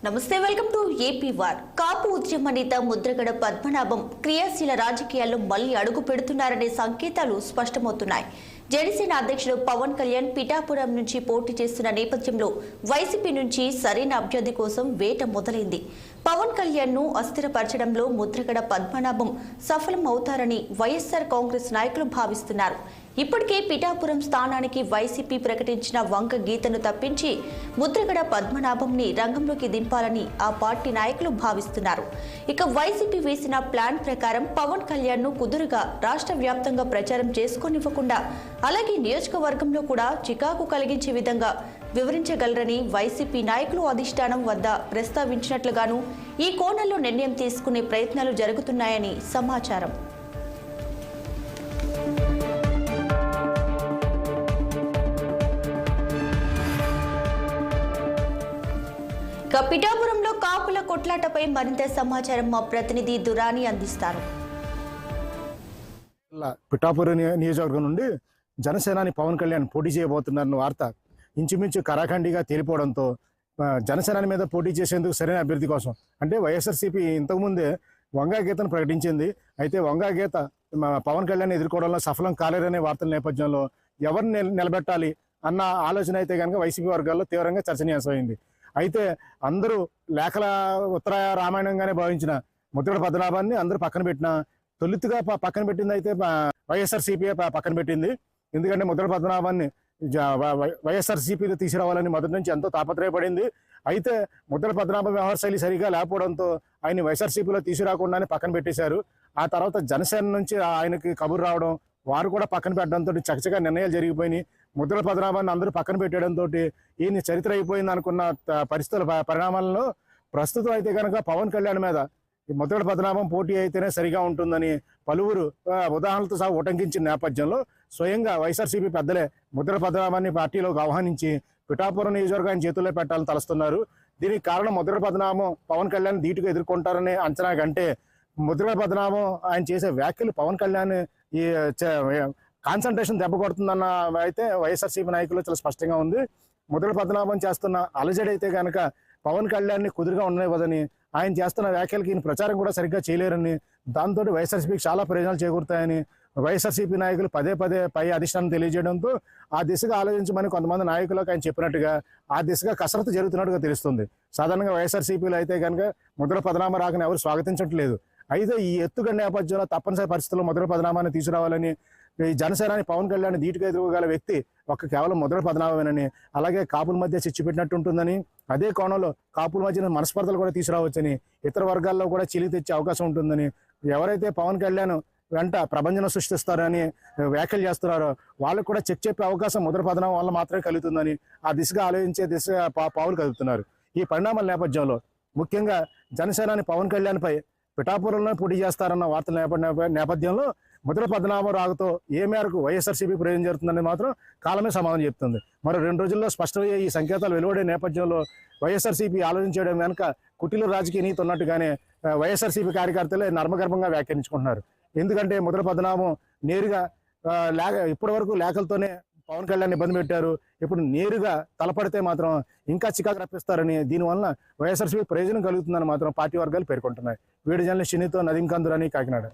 నమస్తే, welcome to AP war. కాపు ఉద్యమ నేత ముద్రగడ పద్మనాభం క్రియాశీల రాజకీయాల్లో మళ్లీ అడుగు పెడుతున్నారనే సంకేతాలు స్పష్టమవుతున్నాయి. జనసేన అధ్యక్షుడు పవన్ కళ్యాణ్ పిఠాపురం నుంచి పోటీ చేస్తున్న నేపథ్యంలో వైసీపీ నుంచి సరైన అభ్యర్థి కోసం వేట మొదలైంది. పవన్ కళ్యాణ్ ను అస్థిరపరచడంలో ముద్రగడ పద్మనాభం సఫలం అవుతారని వైఎస్ఆర్ కాంగ్రెస్ నాయకులు భావిస్తున్నారు. ఇప్పటికే పిఠాపురం స్థానానికి వైసీపీ ప్రకటించిన వంక గీతను తప్పించి ముద్రగడ పద్మనాభంని రంగంలోకి దింపాలని ఆ పార్టీ నాయకులు భావిస్తున్నారు. ఇక వైసీపీ వేసిన ప్లాన్ ప్రకారం పవన్ కళ్యాణ్ ను కుదురుగా రాష్ట్ర వ్యాప్తంగా ప్రచారం చేసుకోనివ్వకుండా, అలాగే నియోజకవర్గంలో కూడా చికాకు కలిగించే విధంగా వివరించగలరని వైసీపీ నాయకులు అధిష్టానం వద్ద ప్రస్తావించినట్లుగాను ఈ కోణంలో నిర్ణయం తీసుకునే ప్రయత్నాలు జరుగుతున్నాయని సమాచారం. పిఠాపురంలో కాపుల కొట్లాటపై మరింత సమాచారం మా ప్రతినిధి దురాని అందిస్తారు. పిఠాపురం నియోజకవర్గం నుండి జనసేనాని పవన్ కళ్యాణ్ పోటీ చేయబోతున్నారన్న వార్త ఇంచుమించు కరాఖండిగా తేలిపోవడంతో జనసేనాని మీద పోటీ చేసేందుకు సరైన అభ్యర్థి కోసం అంటే వైఎస్ఆర్సీపీ ఇంతకుముందే వంగా గీతను ప్రకటించింది. అయితే వంగా గీత పవన్ కళ్యాణ్ ఎదుర్కోవడంలో సఫలం కాలేరనే వార్తల నేపథ్యంలో ఎవరిని నిలబెట్టాలి అన్న ఆలోచన అయితే కనుక వైసీపీ వర్గాల్లో తీవ్రంగా చర్చనీయాంశమైంది. అయితే అందరూ లేఖల ఉత్తర రామాయణంగానే భావించిన ముద్రగడ పద్మనాభాన్ని అందరూ పక్కన పెట్టిన తొలితుగా పక్కన పెట్టింది అయితే వైఎస్ఆర్సీపీ పక్కన పెట్టింది. ఎందుకంటే ముద్రగడ పద్మనాభాన్ని వైఎస్ఆర్సీపీలో తీసుకురావాలని మొదటి నుంచి ఎంతో తాపత్రయపడింది. అయితే ముద్రగడ పద్మనాభం వ్యవహార శైలి సరిగా లేకపోవడంతో ఆయన వైఎస్ఆర్సీపీలో తీసుకురాకుండానే పక్కన పెట్టేశారు. ఆ తర్వాత జనసేన నుంచి ఆయనకి కబురు రావడం, వారు కూడా పక్కన పెట్టడంతో చకచకా నిర్ణయాలు జరిగిపోయినాయి. ముద్రగడ పద్మనాభాన్ని అందరూ పక్కన పెట్టడంతో ఈయన చరిత్ర అయిపోయింది అనుకున్న పరిస్థితుల పరిణామాలలో ప్రస్తుతం అయితే కనుక పవన్ కళ్యాణ్ మీద ముద్రగడ పద్మనాభం పోటీ అయితేనే సరిగా ఉంటుందని పలువురు ఉదాహరణలతో సహా ఉటంకించిన నేపథ్యంలో స్వయంగా వైఎస్ఆర్సీపీ పెద్దలే ముద్రగడ పద్మనాభాన్ని పార్టీలోకి ఆహ్వానించి పిఠాపురం నియోజకవర్గాన్ని చేతుల్లో పెట్టాలని తలుస్తున్నారు. దీనికి కారణం ముద్రగడ పద్మనాభం పవన్ కళ్యాణ్ ధీటుగా ఎదుర్కొంటారనే అంచనా కంటే ముద్రగడ పద్మనాభం ఆయన చేసే వ్యాఖ్యలు పవన్ కళ్యాణ్ ఈ కాన్సన్ట్రేషన్ దెబ్బ కొడుతుందన్న అయితే వైఎస్ఆర్సీపీ నాయకులు చాలా స్పష్టంగా ఉంది. ముద్రగడ పద్మనాభం చేస్తున్న అలజడి అయితే కనుక పవన్ కళ్యాణ్ని కుదురుగా ఉండనివ్వదని, ఆయన చేస్తున్న వ్యాఖ్యలకి ఈయన ప్రచారం కూడా సరిగ్గా చేయలేరని, దాంతో వైఎస్ఆర్సీపీకి చాలా ప్రయోజనాలు చేకూరుతాయని వైఎస్ఆర్సీపీ నాయకులు పదే పదే పై అధిష్టానం తెలియజేయడంతో ఆ దిశగా ఆలోచించమని కొంతమంది నాయకులకు ఆయన చెప్పినట్టుగా ఆ దిశగా కసరత్తు జరుగుతున్నట్టుగా తెలుస్తుంది. సాధారణంగా వైఎస్ఆర్సీపీలో అయితే కనుక ముద్రగడ పద్మనాభం రాకని ఎవరు స్వాగతించట్లేదు. అయితే ఈ ఎత్తుగడ నేపథ్యంలో తప్పనిసరి పరిస్థితుల్లో ముద్రగడ పద్మనాభాన్ని తీసుకురావాలని ఈ జనసేనాని పవన్ కళ్యాణ్ ధీటుగా ఎదుర్కోగల వ్యక్తి కేవలం ముద్రగడ పద్మనాభమేనని, అలాగే కాపుల మధ్య చిచ్చు పెట్టినట్టు ఉంటుందని, అదే కోణంలో కాపుల మధ్య మనస్పర్ధలు కూడా తీసుకురావచ్చని, ఇతర వర్గాల్లో కూడా చిలి తెచ్చే అవకాశం ఉంటుందని, ఎవరైతే పవన్ కళ్యాణ్ వెంట ప్రభంజనం సృష్టిస్తారని వ్యాఖ్యలు చేస్తున్నారో వాళ్ళకు కూడా చెక్ చెప్పే అవకాశం ముద్రగడ పద్మనాభం వల్ల మాత్రమే కలుగుతుందని ఆ దిశగా ఆలోచించే దిశగా పావులు కలుగుతున్నారు. ఈ పరిణామాల నేపథ్యంలో ముఖ్యంగా జనసేనాని పవన్ కళ్యాణ్పై పిఠాపురంలో పోటీ చేస్తారన్న వార్తల నేపథ్యంలో ముద్రగడ పద్మనాభం రాకతో ఏ మేరకు వైఎస్ఆర్సీపీ ప్రయోజనం జరుగుతుందని మాత్రం కాలమే సమాధానం చెప్తుంది. మరో 2 రోజుల్లో స్పష్టమయ్యే ఈ సంకేతాలు వెలువడే నేపథ్యంలో వైఎస్ఆర్సీపీ ఆలోచించడం వెనుక కుటిల రాజకీయ నీతి ఉన్నట్టుగానే వైఎస్ఆర్సీపీ కార్యకర్తలే నర్మగర్భంగా వ్యాఖ్యానించుకుంటున్నారు. ఎందుకంటే ముద్రగడ పద్మనాభం నేరుగా ఇప్పటి వరకు లేఖలతోనే పవన్ కళ్యాణ్ ఇబ్బంది పెట్టారు. ఇప్పుడు నేరుగా తలపడితే మాత్రం ఇంకా చికాకు రప్పిస్తారని, దీనివల్ల వైఎస్ఆర్సీపీ ప్రయోజనం కలుగుతుందని మాత్రం పార్టీ వర్గాలు పేర్కొంటున్నాయి. వీడియో జర్నలిస్ట్ షినితో నదీం కందురాని, కాకినాడ.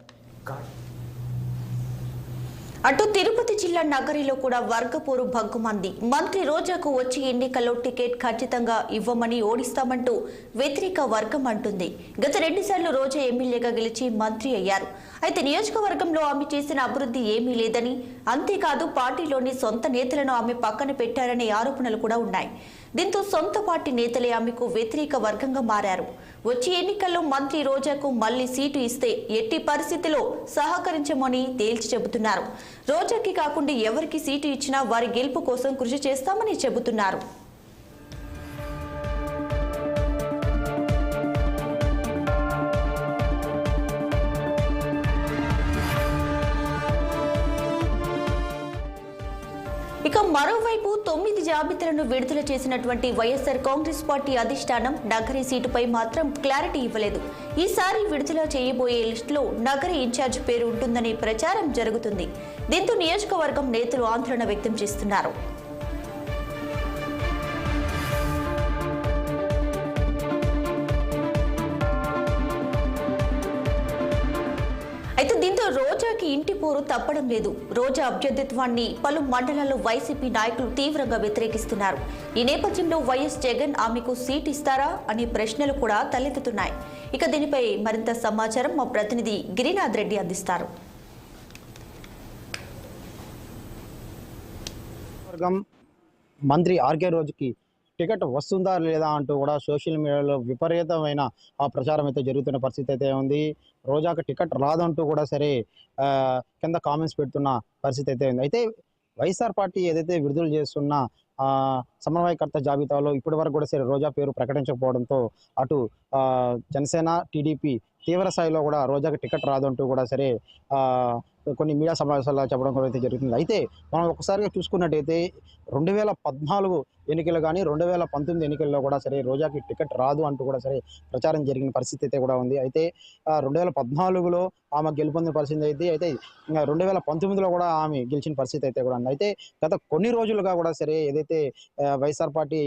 అటు తిరుపతి జిల్లా నగరిలో కూడా వర్గపోరు భగ్గుమంది. మంత్రి రోజాకు వచ్చి ఎన్నికల్లో టికెట్ ఖచ్చితంగా ఇవ్వమని ఓడిస్తామంటూ వ్యతిరేక వర్గం అంటుంది. గత 2 సార్లు రోజా ఎమ్మెల్యేగా గెలిచి మంత్రి అయ్యారు. అయితే నియోజకవర్గంలో ఆమె చేసిన అభివృద్ధి ఏమీ లేదని, అంతేకాదు పార్టీలోని సొంత నేతలను ఆమె పక్కన పెట్టారనే ఆరోపణలు కూడా ఉన్నాయి. దీంతో సొంత పార్టీ నేతలే ఆమెకు వ్యతిరేక వర్గంగా మారారు. వచ్చే ఎన్నికల్లో మంత్రి రోజాకు మళ్లీ సీటు ఇస్తే ఎట్టి పరిస్థితిలో సహకరించమని తేల్చి చెబుతున్నారు. రోజాకి కాకుండా ఎవరికి సీటు ఇచ్చినా వారి గెలుపు కోసం కృషి చేస్తామని చెబుతున్నారు. ఇక మరోవైపు 9 జాబితాలను విడుదల చేసినటువంటి వైఎస్ఆర్ కాంగ్రెస్ పార్టీ అధిష్టానం నగరి సీటుపై మాత్రం క్లారిటీ ఇవ్వలేదు. ఈసారి విడుదల చేయబోయే లిస్టులో నగరి ఇన్ఛార్జ్ పేరు ఉంటుందనే ప్రచారం జరుగుతుంది. దీంతో నియోజకవర్గం నేతలు ఆందోళన వ్యక్తం చేస్తున్నారు. అయితే దీంతో రోజాకి ఇంటి పోరు తప్పడం లేదు. రోజా అభ్యర్థిత్వాన్ని పలు మండలాల్లో వైసీపీ నాయకులు తీవ్రంగా వ్యతిరేకిస్తున్నారు. ఈ నేపథ్యంలో వైఎస్ జగన్ ఆమెకు సీట్ ఇస్తారా అనే ప్రశ్నలు కూడా తలెత్తుతున్నాయి. ఇక దీనిపై మరింత సమాచారం మా ప్రతినిధి గిరినాథ్ రెడ్డి అందిస్తారు. మంత్రి ఆర్కే రోజుకి టికెట్ వస్తుందా లేదా అంటూ కూడా సోషల్ మీడియాలో విపరీతమైన ప్రచారం అయితే జరుగుతున్న పరిస్థితి అయితే ఉంది. రోజాకి టికెట్ రాదంటూ కూడా సరే కింద కామెంట్స్ పెడుతున్న పరిస్థితి అయితే ఉంది. అయితే వైఎస్ఆర్ పార్టీ ఏదైతే విడుదల చేస్తున్న సమన్వయకర్త జాబితాలో ఇప్పటి వరకు కూడా సరే రోజా పేరు ప్రకటించకపోవడంతో అటు జనసేన టీడీపీ తీవ్ర స్థాయిలో కూడా రోజాకి టికెట్ రాదంటూ కూడా సరే కొన్ని మీడియా సమావేశాల్లో చెప్పడం కూడా అయితే జరుగుతుంది. అయితే మనం ఒకసారిగా చూసుకున్నట్టయితే 2014 ఎన్నికలు కానీ 2019 ఎన్నికల్లో కూడా సరే రోజాకి టికెట్ రాదు అంటూ కూడా సరే ప్రచారం జరిగిన పరిస్థితి అయితే కూడా ఉంది. అయితే 2014లో ఆమె గెలుపొందిన పరిస్థితి అయితే 2019లో కూడా ఆమె గెలిచిన పరిస్థితి అయితే కూడా ఉంది. అయితే గత కొన్ని రోజులుగా కూడా సరే ఏదైతే వైఎస్ఆర్ పార్టీ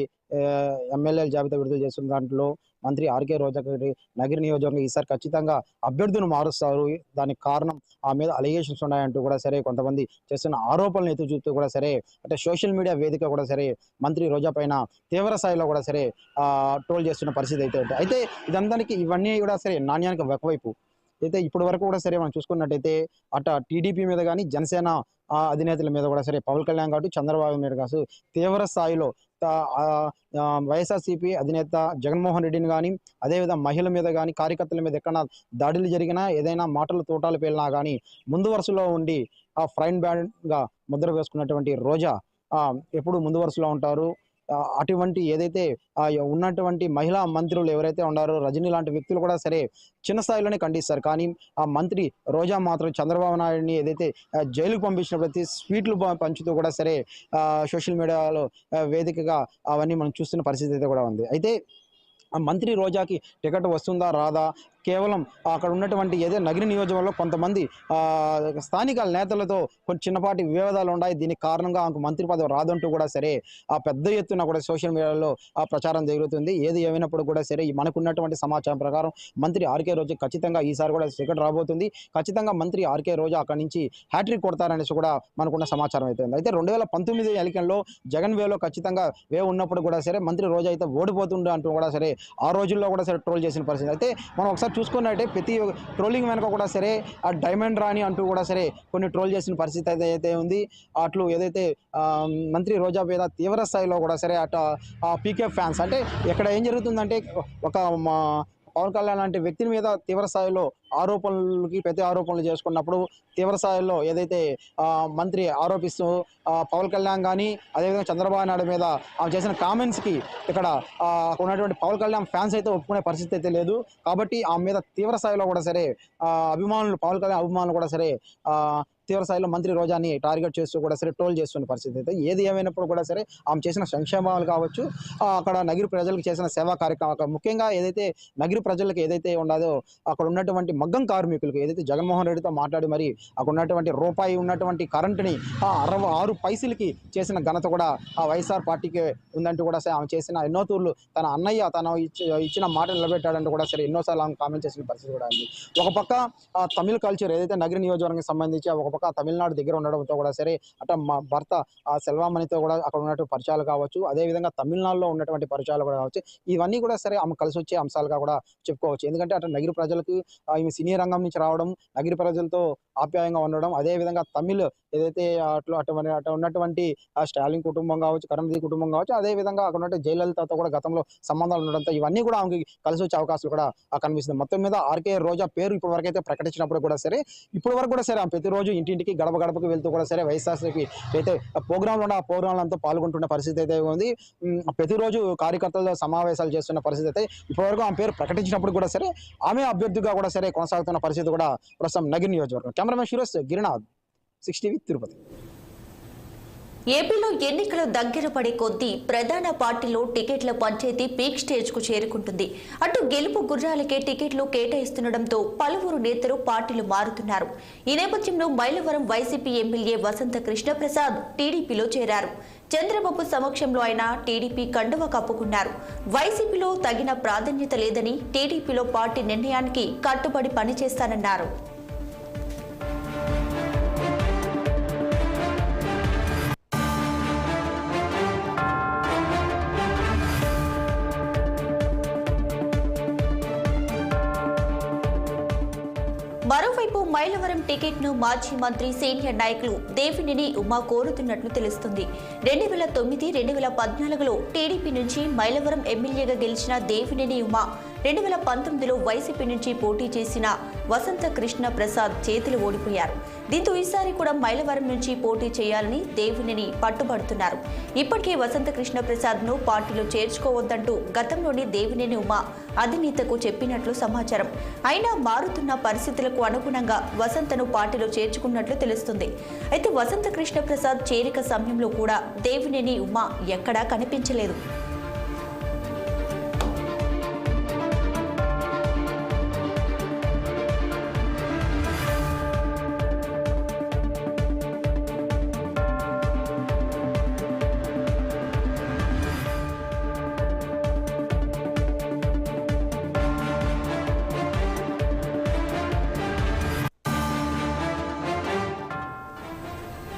ఎమ్మెల్యేల జాబితా విడుదల చేస్తున్న దాంట్లో మంత్రి ఆర్కే రోజాకి నగిరి నియోజకవర్గం ఈసారి ఖచ్చితంగా అభ్యర్థులను మారుస్తారు. దానికి కారణం ఆ మీద అలిగేషన్స్ ఉన్నాయంటూ కూడా సరే కొంతమంది చేస్తున్న ఆరోపణలు ఎత్తి చూస్తూ కూడా సరే అంటే సోషల్ మీడియా వేదిక కూడా సరే మంత్రి రోజా పైన తీవ్ర స్థాయిలో కూడా సరే ట్రోల్ చేస్తున్న పరిస్థితి అయితే ఉంటుంది. అయితే ఇవన్నీ కూడా సరే నాణ్యానికి ఒకవైపు అయితే ఇప్పటి వరకు కూడా సరే మనం చూసుకున్నట్టయితే అటు టీడీపీ మీద కానీ జనసేన అధినేతల మీద కూడా సరే పవన్ కళ్యాణ్ కాబట్టి చంద్రబాబు మీద కాదు తీవ్ర స్థాయిలో వైఎస్ఆర్సీపీ అధినేత జగన్మోహన్ రెడ్డిని కానీ అదేవిధంగా మహిళల మీద కానీ కార్యకర్తల మీద ఎక్కడైనా దాడులు జరిగినా ఏదైనా మాటలు తోటాలు పేలినా కానీ ముందు వరుసలో ఉండి ఫ్రైన్ బ్యాండ్గా ముద్ర వేసుకున్నటువంటి రోజా ఎప్పుడు ముందు వరుసలో ఉంటారు. అటువంటి ఏదైతే ఉన్నటువంటి మహిళా మంత్రులు ఎవరైతే ఉన్నారో రజనీ లాంటి వ్యక్తులు కూడా సరే చిన్న స్థాయిలోనే ఖండిస్తారు. కానీ ఆ మంత్రి రోజా మాత్రం చంద్రబాబు నాయుడిని ఏదైతే జైలుకు పంపించిన ప్రతి స్వీట్లు పంచుతూ కూడా సరే సోషల్ మీడియాలో వేదికగా అవన్నీ మనం చూస్తున్న పరిస్థితి అయితే కూడా ఉంది. అయితే మంత్రి రోజాకి టికెట్ వస్తుందా రాదా కేవలం అక్కడ ఉన్నటువంటి ఏదో నగిరి నియోజకవర్గంలో కొంతమంది స్థానిక నేతలతో కొన్ని చిన్నపాటి వివాదాలు ఉన్నాయి. దీనికి కారణంగా ఆమెకు మంత్రి పదవి రాదంటూ కూడా సరే పెద్ద ఎత్తున కూడా సోషల్ మీడియాలో ప్రచారం జరుగుతుంది. ఏది ఏమైనప్పుడు కూడా సరే మనకున్నటువంటి సమాచారం ప్రకారం మంత్రి ఆర్కే రోజా ఖచ్చితంగా ఈసారి కూడా టికెట్ రాబోతుంది. ఖచ్చితంగా మంత్రి ఆర్కే రోజా అక్కడి నుంచి హ్యాట్రిక్ కొడతారనేసి కూడా మనకున్న సమాచారం అయితే ఉంది. అయితే 2019 ఎన్నికల్లో జగన్ వేలో ఖచ్చితంగా ఉన్నప్పుడు కూడా సరే మంత్రి రోజా అయితే ఓడిపోతుండే అంటూ కూడా సరే ఆ రోజుల్లో కూడా సరే ట్రోల్ చేసిన పరిస్థితి. అయితే మనం ఒకసారి చూసుకున్నట్టే ప్రతి ట్రోలింగ్ వెనక కూడా సరే ఆ డైమండ్ రాణి అంటూ కూడా సరే కొన్ని ట్రోల్ చేసిన పరిస్థితి అయితే ఉంది. అట్లు ఏదైతే మంత్రి రోజా మీద తీవ్ర స్థాయిలో కూడా సరే అటు పీకే ఫ్యాన్స్ అంటే ఇక్కడ ఏం జరుగుతుందంటే ఒక పవన్ కళ్యాణ్ లాంటి వ్యక్తి మీద తీవ్ర స్థాయిలో ప్రతి ఆరోపణలు చేసుకున్నప్పుడు తీవ్ర స్థాయిలో ఏదైతే మంత్రి ఆరోపిస్తూ పవన్ కళ్యాణ్ కానీ అదేవిధంగా చంద్రబాబు నాయుడు మీద చేసిన కామెంట్స్కి ఇక్కడ ఉన్నటువంటి పవన్ కళ్యాణ్ ఫ్యాన్స్ అయితే ఒప్పుకునే పరిస్థితి అయితే లేదు. కాబట్టి ఆమె మీద తీవ్ర స్థాయిలో కూడా సరే పవన్ కళ్యాణ్ అభిమానులు కూడా సరే తీవ్ర స్థాయిలో మంత్రి రోజాని టార్గెట్ చేస్తూ కూడా సరే ట్రోల్ చేస్తున్న పరిస్థితి అయితే ఏది ఏమైనప్పుడు కూడా సరే ఆమె చేసిన సంక్షేమాలు కావచ్చు అక్కడ నగిరి ప్రజలకు చేసిన సేవా కార్యక్రమాలు ముఖ్యంగా ఏదైతే నగిరి ప్రజలకు ఏదైతే ఉండదో అక్కడ ఉన్నటువంటి మగ్గం కార్మికులకు ఏదైతే జగన్మోహన్ రెడ్డితో మాట్లాడి మరి అక్కడ ఉన్నటువంటి రూపాయి ఉన్నటువంటి కరెంటుని 66 పైసలకి చేసిన ఘనత కూడా ఆ వైఎస్ఆర్ పార్టీకి ఉందంటూ కూడా సరే ఆమె చేసిన ఎన్నో తూర్లు తన అన్నయ్య తన ఇచ్చిన మాట నిలబెట్టాడంటూ కూడా సరే ఎన్నోసార్లు ఆమె కామెంట్ చేసిన పరిస్థితి కూడా ఉంది. ఒక పక్క తమిళ కల్చర్ ఏదైతే నగిరి నియోజకవర్గానికి సంబంధించి ఒక పక్క తమిళనాడు దగ్గర ఉండడంతో కూడా సరే అటు మా భర్త సెల్వామణితో కూడా అక్కడ ఉన్నటువంటి పరిచయాలు కావచ్చు అదేవిధంగా తమిళనాడులో ఉన్నటువంటి పరిచయాలు కూడా కావచ్చు ఇవన్నీ కూడా సరే ఆమె కలిసి వచ్చే అంశాలుగా కూడా చెప్పుకోవచ్చు. ఎందుకంటే అటు నగిరి ప్రజలకు ఈమె సినీ రంగం నుంచి రావడం నగిరి ప్రజలతో ఆప్యాయంగా ఉండడం అదేవిధంగా తమిళ్ ఏదైతే అటు ఉన్నటువంటి స్టాలిన్ కుటుంబం కావచ్చు కరుణానిధి కుటుంబం కావచ్చు అదేవిధంగా అక్కడ ఉన్నటువంటి జయలలితతో కూడా గతంలో సంబంధాలు ఉండడంతో ఇవన్నీ కూడా ఆమెకి కలిసి వచ్చే అవకాశాలు కూడా కనిపిస్తుంది. మొత్తం మీద ఆర్కే రోజా పేరు ఇప్పటి వరకు అయితే ప్రకటించినప్పుడు కూడా సరే ఇప్పటి వరకు కూడా సరే ఆమె ప్రతిరోజు ఇంటింటికి గడప గడపకు వెళ్తూ కూడా సరే వైఎస్ఆర్సీపీ అయితే ప్రోగ్రాంలు ఉన్న ఆ ప్రోగ్రాంలంతా పాల్గొంటున్న పరిస్థితి అయితే ఉంది. ప్రతిరోజు కార్యకర్తలతో సమావేశాలు చేస్తున్న పరిస్థితి అయితే ఇప్పటివరకు ఆమె పేరు ప్రకటించినప్పుడు కూడా సరే ఆమె అభ్యర్థిగా కూడా సరే కొనసాగుతున్న పరిస్థితి కూడా ప్రస్తుతం నగిరి నియోజకవర్గం. కెమెరామెన్ షిరోస్ గిరినాథ్ 6 TV తిరుపతి. ఏపీలో ఎన్నికలు దగ్గర పడే కొద్దీ ప్రధాన పార్టీలో టికెట్ల పంచాయతీ పీక్ స్టేజ్ కు చేరుకుంటుంది. అటు గెలుపు గుర్రాలకే టికెట్లు కేటాయిస్తుండటంతో పలువురు నేతలు పార్టీలు మారుతున్నారు. ఈ నేపథ్యంలో మైలవరం వైసీపీ ఎమ్మెల్యే వసంత కృష్ణప్రసాద్ టీడీపీలో చేరారు. చంద్రబాబు సమక్షంలో ఆయన టీడీపీ కండువా కప్పుకున్నారు. వైసీపీలో తగిన ప్రాధాన్యత లేదని టీడీపీలో పార్టీ నిర్ణయానికి కట్టుబడి పనిచేస్తానన్నారు. మైలవరం టికెట్ను మాజీ మంత్రి సీనియర్ నాయకులు దేవినేని ఉమా కోరుతున్నట్లు తెలుస్తుంది. 2009-2014లో టీడీపీ నుంచి మైలవరం ఎమ్మెల్యేగా గెలిచిన దేవినేని ఉమా 2019లో వైసీపీ నుంచి పోటీ చేసిన వసంత కృష్ణ ప్రసాద్ చేతులు ఓడిపోయారు. దీంతో ఈసారి కూడా మైలవరం నుంచి పోటీ చేయాలని దేవినేని పట్టుబడుతున్నారు. ఇప్పటికే వసంత కృష్ణ ప్రసాద్ను పార్టీలో చేర్చుకోవద్దంటూ గతంలోనే దేవినేని ఉమా అధినేతకు చెప్పినట్లు సమాచారం. అయినా మారుతున్న పరిస్థితులకు అనుగుణంగా వసంతను పార్టీలో చేర్చుకున్నట్లు తెలుస్తుంది. అయితే వసంత కృష్ణ ప్రసాద్ చేరిక సమయంలో కూడా దేవినేని ఉమా ఎక్కడా కనిపించలేదు.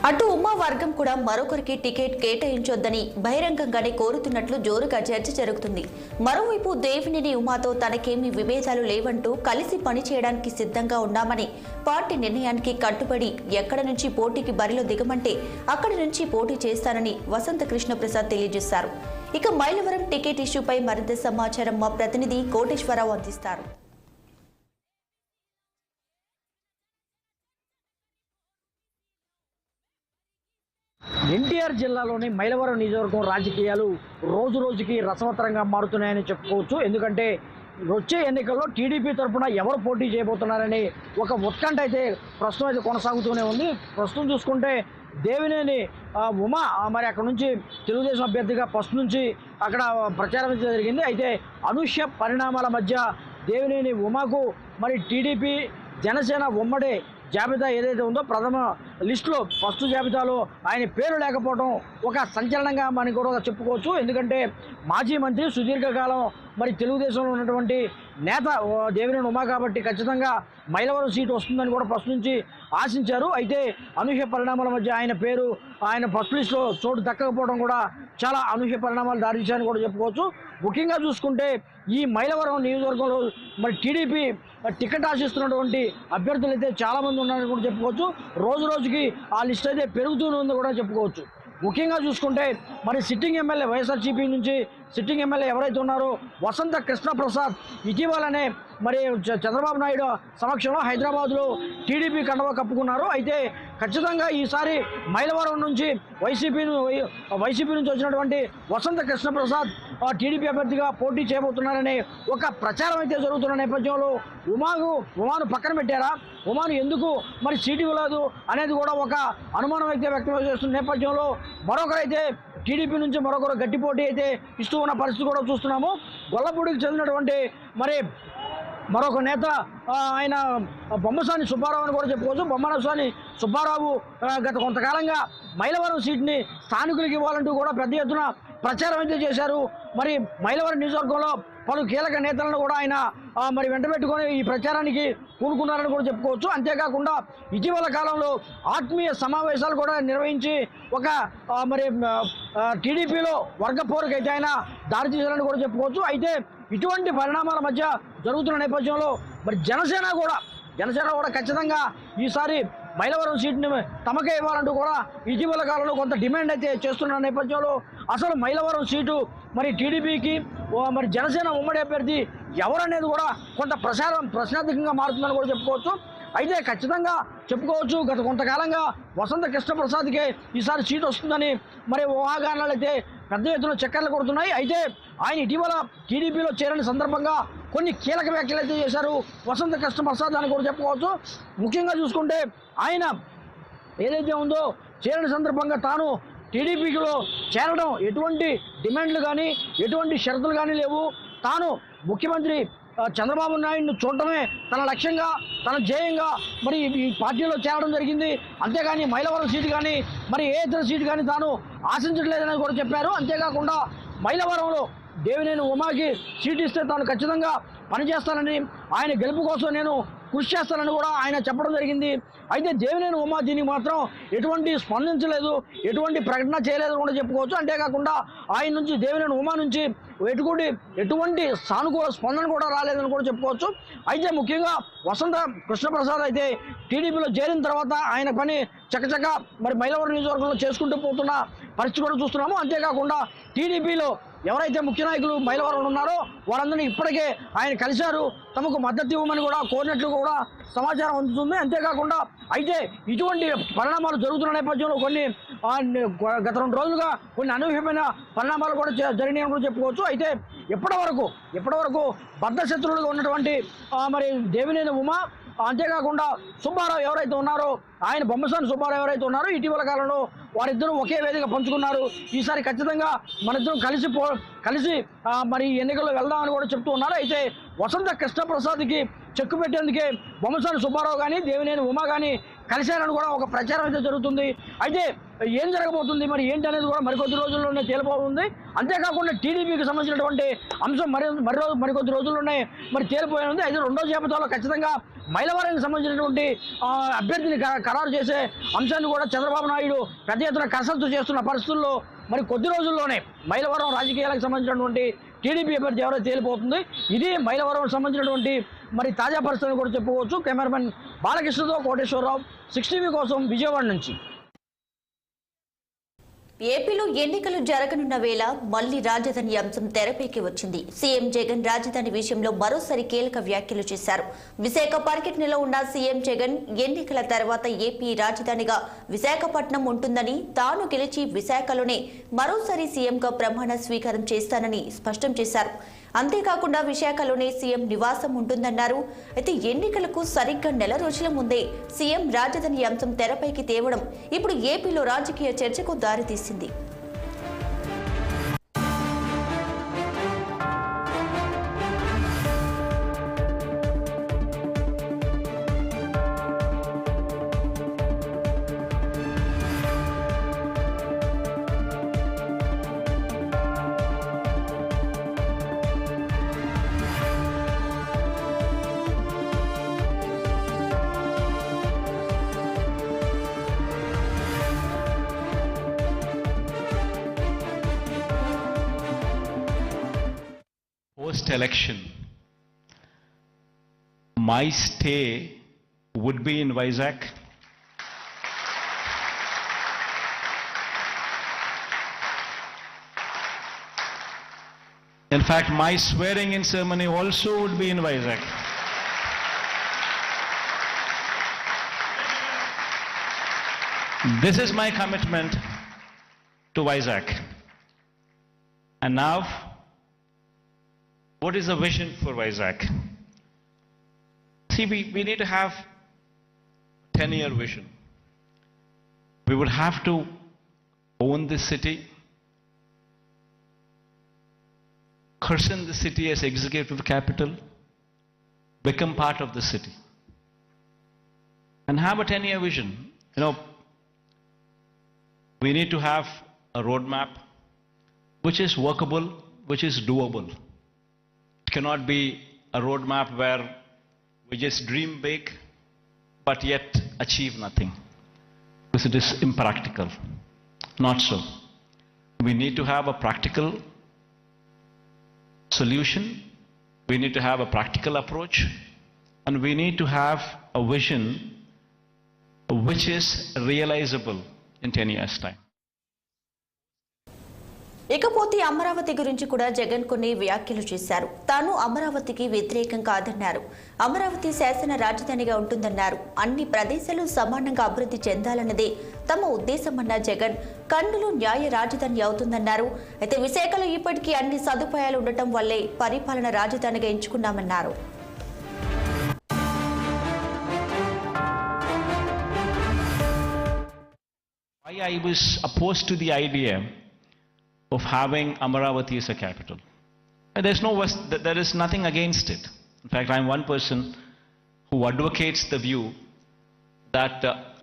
అటు ఉమా వర్గం కూడా మరొకరికి టికెట్ కేటాయించొద్దని బహిరంగంగానే కోరుతున్నట్లు జోరుగా చర్చ జరుగుతుంది. మరోవైపు దేవినేని ఉమాతో తనకేమీ విభేదాలు లేవంటూ కలిసి పనిచేయడానికి సిద్ధంగా ఉన్నామని, పార్టీ నిర్ణయానికి కట్టుబడి ఎక్కడ నుంచి పోటీకి బరిలో దిగమంటే అక్కడి నుంచి పోటీ చేస్తానని వసంత కృష్ణ ప్రసాద్ తెలియజేశారు. ఇక మైలవరం టికెట్ ఇష్యూపై మరింత సమాచారం మా ప్రతినిధి కోటేశ్వరరావు అందిస్తారు. ఎన్టీఆర్ జిల్లాలోని మైలవరం నియోజకవర్గం రాజకీయాలు రోజు రోజుకి రసవత్తరంగా మారుతున్నాయని చెప్పుకోవచ్చు. ఎందుకంటే వచ్చే ఎన్నికల్లో టీడీపీ తరఫున ఎవరు పోటీ చేయబోతున్నారని ఒక ఉత్కంఠ అయితే ప్రస్తుతం అయితే కొనసాగుతూనే ఉంది. ప్రస్తుతం చూసుకుంటే దేవినేని ఉమా మరి అక్కడ నుంచి తెలుగుదేశం అభ్యర్థిగా ఫస్ట్ నుంచి అక్కడ ప్రచారం జరిగింది. అయితే అనూహ్య పరిణామాల మధ్య దేవినేని ఉమాకు మరి టీడీపీ జనసేన ఉమ్మడి జాబితా ఏదైతే ఉందో ప్రథమ లిస్టులో ఫస్ట్ జాబితాలో ఆయన పేరు లేకపోవడం ఒక సంచలనంగా మనం కూడా చెప్పుకోవచ్చు. ఎందుకంటే మాజీ మంత్రి సుదీర్ఘకాలం మరి తెలుగుదేశంలో ఉన్నటువంటి నేత దేవినేని ఉమా కాబట్టి ఖచ్చితంగా మైలవరం సీటు వస్తుందని కూడా ఫస్ట్ నుంచి ఆశించారు. అయితే అనూహ్య పరిణామాల మధ్య ఆయన పేరు ఆయన ఫస్ట్ లిస్టులో చోటు దక్కకపోవడం కూడా చాలా అనూహ్య పరిణామాలు దారితీశాయని కూడా చెప్పుకోవచ్చు. ముఖ్యంగా చూసుకుంటే ఈ మైలవరం నియోజకవర్గంలో మరి టీడీపీ టికెట్ ఆశిస్తున్నటువంటి అభ్యర్థులు అయితే చాలామంది ఉన్నారని కూడా చెప్పుకోవచ్చు. రోజు రోజుకి ఆ లిస్ట్ అయితే పెరుగుతూనే ఉందని కూడా చెప్పుకోవచ్చు. ముఖ్యంగా చూసుకుంటే మరి సిట్టింగ్ ఎమ్మెల్యే వైఎస్ఆర్సీపీ నుంచి సిట్టింగ్ ఎమ్మెల్యే ఎవరైతే ఉన్నారో వసంత కృష్ణ ప్రసాద్ ఇటీవలనే మరి చంద్రబాబు నాయుడు సమక్షంలో హైదరాబాద్లో టీడీపీ కండువా కప్పుకున్నారు. అయితే ఖచ్చితంగా ఈసారి మైలవరం నుంచి వైసీపీ నుంచి వచ్చినటువంటి వసంత కృష్ణ ప్రసాద్ టీడీపీ అభ్యర్థిగా పోటీ చేయబోతున్నారనే ఒక ప్రచారం అయితే జరుగుతున్న నేపథ్యంలో ఉమాను పక్కన పెట్టారా, ఉమాను ఎందుకు మరి సీటు ఇవ్వలేదు అనేది కూడా ఒక అనుమానం అయితే వ్యక్తం చేస్తున్న నేపథ్యంలో మరొకరైతే టీడీపీ నుంచి మరొకరు గట్టి పోటీ అయితే ఇస్తూ ఉన్న పరిస్థితి కూడా చూస్తున్నాము. గొల్లపూడికి చెందినటువంటి మరి మరొక నేత ఆయన బొమ్మసాని సుబ్బారావు అని కూడా చెప్పుకోవచ్చు. బొమ్మసాని సుబ్బారావు గత కొంతకాలంగా మైలవరం సీట్ని స్థానికులకు ఇవ్వాలంటూ కూడా పెద్ద ఎత్తున ప్రచారం అయితే చేశారు. మరి మైలవరం నియోజకవర్గంలో పలు కీలక నేతలను కూడా ఆయన మరి వెంటబెట్టుకొని ఈ ప్రచారానికి కూనుకున్నారని కూడా చెప్పుకోవచ్చు. అంతేకాకుండా ఇటీవల కాలంలో ఆత్మీయ సమావేశాలు కూడా నిర్వహించి ఒక మరి టీడీపీలో వర్గ పోరుకైతే ఆయన దారి తీశారని కూడా చెప్పుకోవచ్చు. అయితే ఇటువంటి పరిణామాల మధ్య జరుగుతున్న నేపథ్యంలో మరి జనసేన కూడా ఖచ్చితంగా ఈసారి మైలవరం సీట్ని తమకే ఇవ్వాలంటూ కూడా ఇటీవల కాలంలో కొంత డిమాండ్ అయితే చేస్తున్న నేపథ్యంలో అసలు మైలవరం సీటు మరి టీడీపీకి మరి జనసేన ఉమ్మడి అభ్యర్థి ఎవరనేది కూడా కొంత ప్రశ్నార్థకంగా మారుతుందని కూడా చెప్పుకోవచ్చు. అయితే ఖచ్చితంగా చెప్పుకోవచ్చు గత కొంతకాలంగా వసంత కృష్ణప్రసాద్కే ఈసారి సీటు వస్తుందని మరి ఊహాగానాలు అయితే పెద్ద ఎత్తున చక్కర్లు కొడుతున్నాయి. అయితే ఆయన ఇటీవల టీడీపీలో చేరిన సందర్భంగా కొన్ని కీలక వ్యాఖ్యలు అయితే చేశారు వసంత కృష్ణప్రసాద్ అని కూడా చెప్పుకోవచ్చు. ముఖ్యంగా చూసుకుంటే ఆయన ఏదైతే ఉందో చేరిన సందర్భంగా తాను టీడీపీలో చేరడం ఎటువంటి డిమాండ్లు కానీ ఎటువంటి షరతులు కానీ లేవు, తాను ముఖ్యమంత్రి చంద్రబాబు నాయుడును చూడటమే తన లక్ష్యంగా తన ధ్యేయంగా మరి ఈ పార్టీలో చేరడం జరిగింది. అంతేగాని మైలవరం సీటు కానీ మరి ఏ ఇతర సీటు కానీ తాను ఆశించట్లేదని కూడా చెప్పారు. అంతేకాకుండా మైలవరంలో దేవినేని ఉమాకి సీటు ఇస్తే తాను ఖచ్చితంగా పనిచేస్తానని ఆయన గెలుపు కోసం నేను కృషి చేస్తానని కూడా ఆయన చెప్పడం జరిగింది. అయితే దేవినేని ఉమా దీనికి మాత్రం ఎటువంటి స్పందించలేదు, ఎటువంటి ప్రకటన చేయలేదు కూడా చెప్పుకోవచ్చు. అంతేకాకుండా ఆయన నుంచి దేవినేని ఉమా నుంచి ఎటువంటి సానుకూల స్పందన కూడా రాలేదని కూడా చెప్పుకోవచ్చు. అయితే ముఖ్యంగా వసంత కృష్ణప్రసాద్ అయితే టీడీపీలో చేరిన తర్వాత ఆయన పని చకచక మరి మైలవరం నియోజకవర్గంలో చేసుకుంటూ పోతున్న పరిస్థితి కూడా చూస్తున్నాము. అంతేకాకుండా టీడీపీలో ఎవరైతే ముఖ్య నాయకులు మైలవరం ఉన్నారో వారందరినీ ఇప్పటికే ఆయన కలిశారు, తమకు మద్దతు ఇవ్వమని కూడా కోరినట్లు కూడా సమాచారం అందుతుంది. అంతేకాకుండా అయితే ఇటువంటి పరిణామాలు జరుగుతున్న నేపథ్యంలో గత 2 రోజులుగా కొన్ని అనూహ్యమైన పరిణామాలు కూడా జరిగినాయని కూడా చెప్పుకోవచ్చు. అయితే ఎప్పటి వరకు బద్ధశత్రువులుగా ఉన్నటువంటి మరి దేవినేని ఉమా, అంతేకాకుండా సుబ్బారావు ఎవరైతే ఉన్నారో ఆయన బొమ్మసాని సుబ్బారావు ఎవరైతే ఉన్నారో ఇటీవల కాలంలో వారిద్దరూ ఒకే వేదిక పంచుకున్నారు. ఈసారి ఖచ్చితంగా మనిద్దరం కలిసి మరి ఎన్నికల్లో వెళ్దామని కూడా చెప్తూ ఉన్నారు. అయితే వసంత కృష్ణప్రసాద్కి చెక్కు పెట్టేందుకే బొమ్మసాని సుబ్బారావు కానీ దేవినేని ఉమా కానీ కలిశారని కూడా ఒక ప్రచారం అయితే జరుగుతుంది. అయితే ఏం జరగబోతుంది మరి ఏంటి అనేది కూడా మరికొద్ది రోజుల్లోనే తేలిపోతుంది. అంతేకాకుండా టీడీపీకి సంబంధించినటువంటి అంశం మరికొద్ది రోజుల్లోనే మరి తేలిపోయింది. అయితే 2వ జాబితాలో ఖచ్చితంగా మైలవరానికి సంబంధించినటువంటి అభ్యర్థిని ఖరారు చేసే అంశాన్ని కూడా చంద్రబాబు నాయుడు పెద్ద ఎత్తున కసరత్తు చేస్తున్న పరిస్థితుల్లో మరి కొద్ది రోజుల్లోనే మైలవరం రాజకీయాలకు సంబంధించినటువంటి టీడీపీ అభ్యర్థి ఎవరో తేలిపోతుంది. ఇది మైలవరం సంబంధించినటువంటి మరి తాజా పరిస్థితిని కూడా చెప్పుకోవచ్చు. కెమెరామెన్ బాలకృష్ణతో కోటేశ్వరరావు, 6 టీవీ కోసం విజయవాడ నుంచి. ఏపీలో ఎన్నికలు జరగనున్న వేళ మళ్లీ రాజధాని అంశం తెరపైకి వచ్చింది. సీఎం జగన్ రాజధాని విషయంలో మరోసారి కీలక వ్యాఖ్యలు చేశారు. విశాఖ పర్యటనలో ఉన్న సీఎం జగన్ ఎన్నికల తర్వాత ఏపీ రాజధానిగా విశాఖపట్నం ఉంటుందని, తాను గెలిచి విశాఖలోనే మరోసారి సీఎంగా ప్రమాణ స్వీకారం చేస్తానని స్పష్టం చేశారు. అంతేకాకుండా విశాఖలోనే సీఎం నివాసం ఉంటుందన్నారు. అయితే ఎన్నికలకు సరిగ్గా 1 నెల రోజుల ముందే సీఎం రాజధాని అంశం తెరపైకి తేవడం ఇప్పుడు ఏపీలో రాజకీయ చర్చకు దారితీసింది. Post-election, my stay would be in Vizag. In fact, my swearing-in ceremony also would be in Vizag. This is my commitment to Vizag. And now, what is the vision for Vizag? See, we need to have a 10-year vision. We would have to own this city, christen the city as executive capital, become part of the city, and have a 10-year vision. We need to have a roadmap which is workable, which is doable. Cannot be a roadmap where we just dream big but yet achieve nothing, because it is impractical. Not so. We need to have a practical solution, we need to have a practical approach, and we need to have a vision which is realizable in 10 years' time. ఇకపోతే అమరావతి గురించి కూడా జగన్ కొన్ని వ్యాఖ్యలు చేశారు. తాను అమరావతికి వ్యతిరేకం కాదన్నారు. అమరావతి శాసన రాజధానిగా ఉంటుందన్నారు. అన్ని ప్రదేశాలు సమానంగా అభివృద్ధి చెందాలన్నదే తమ ఉద్దేశమన్న జగన్ కర్నూలు న్యాయ రాజధాని అవుతుందన్నారు. అయితే విశాఖలో ఇప్పటికీ అన్ని సదుపాయాలు ఉండటం వల్లే పరిపాలన రాజధానిగా ఎంచుకున్నామన్నారు. Why I was opposed to the idea of having Amaravati as a capital. There is nothing against it. In fact, I'm one person who advocates the view that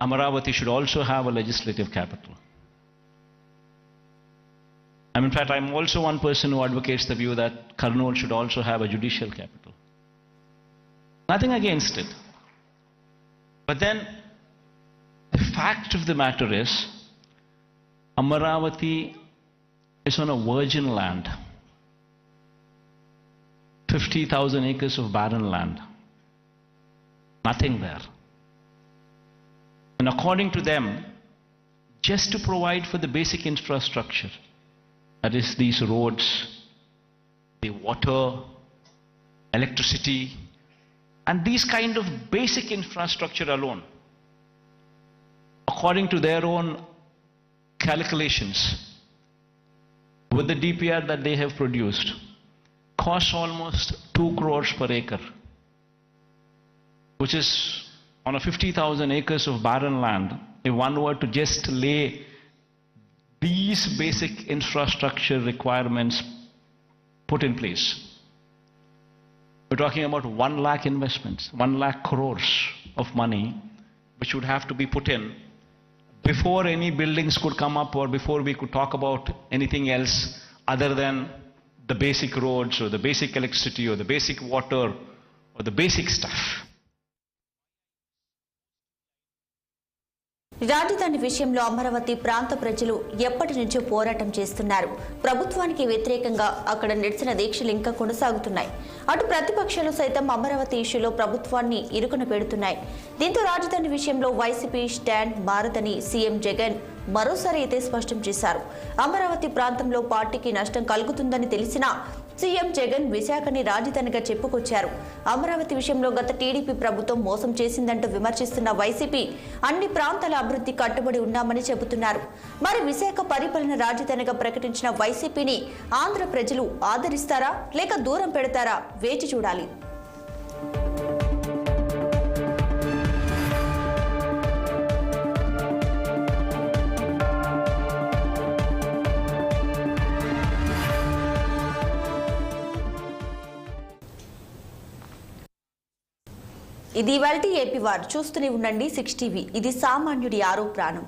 Amaravati should also have a legislative capital. In fact, I'm also one person who advocates the view that Kurnool should also have a judicial capital. Nothing against it. But then the fact of the matter is, Amaravati is on a virgin land. 50,000 acres of barren land. Nothing there. And according to them, just to provide for the basic infrastructure, that is these roads, the water, electricity, and these kind of basic infrastructure alone, according to their own calculations, with the DPR that they have produced, costs almost 2 crores per acre, which is on a 50,000 acres of barren land. If one were to just lay these basic infrastructure requirements put in place, we're talking about 1 lakh investments, 1 lakh crores of money, which would have to be put in before any buildings could come up, or before we could talk about anything else other than the basic roads or the basic electricity or the basic water or the basic stuff. రాజధాని విషయంలో అమరావతి ప్రాంత ప్రజలు ఎప్పటి నుంచో పోరాటం చేస్తున్నారు. ప్రభుత్వానికి వ్యతిరేకంగా అక్కడ నిరసన దీక్షలు ఇంకా కొనసాగుతున్నాయి. అటు ప్రతిపక్షాలు సైతం అమరావతి ఇష్యూలో ప్రభుత్వాన్ని ఇరుకున పెడుతున్నాయి. దీంతో రాజధాని విషయంలో వైసీపీ స్టాండ్ మారదని సీఎం జగన్ మరోసారి అయితే స్పష్టం చేశారు. అమరావతి ప్రాంతంలో పార్టీకి నష్టం కలుగుతుందని తెలిసినా సీఎం జగన్ విశాఖని రాజధానిగా చెప్పుకొచ్చారు. అమరావతి విషయంలో గత టీడీపీ ప్రభుత్వం మోసం చేసిందంటూ విమర్శిస్తున్న వైసీపీ అన్ని ప్రాంతాల అభివృద్ధి కట్టుబడి ఉన్నామని చెబుతున్నారు. మరి విశాఖ పరిపాలన రాజధానిగా ప్రకటించిన వైసీపీని ఆంధ్ర ప్రజలు ఆదరిస్తారా లేక దూరం పెడతారా వేచి చూడాలి. ఇది ఇవాల్టి ఏపీ వార్. చూస్తూనే ఉండండి 6 టీవీ. ఇది సామాన్యుడి ఆరో ప్రాణం.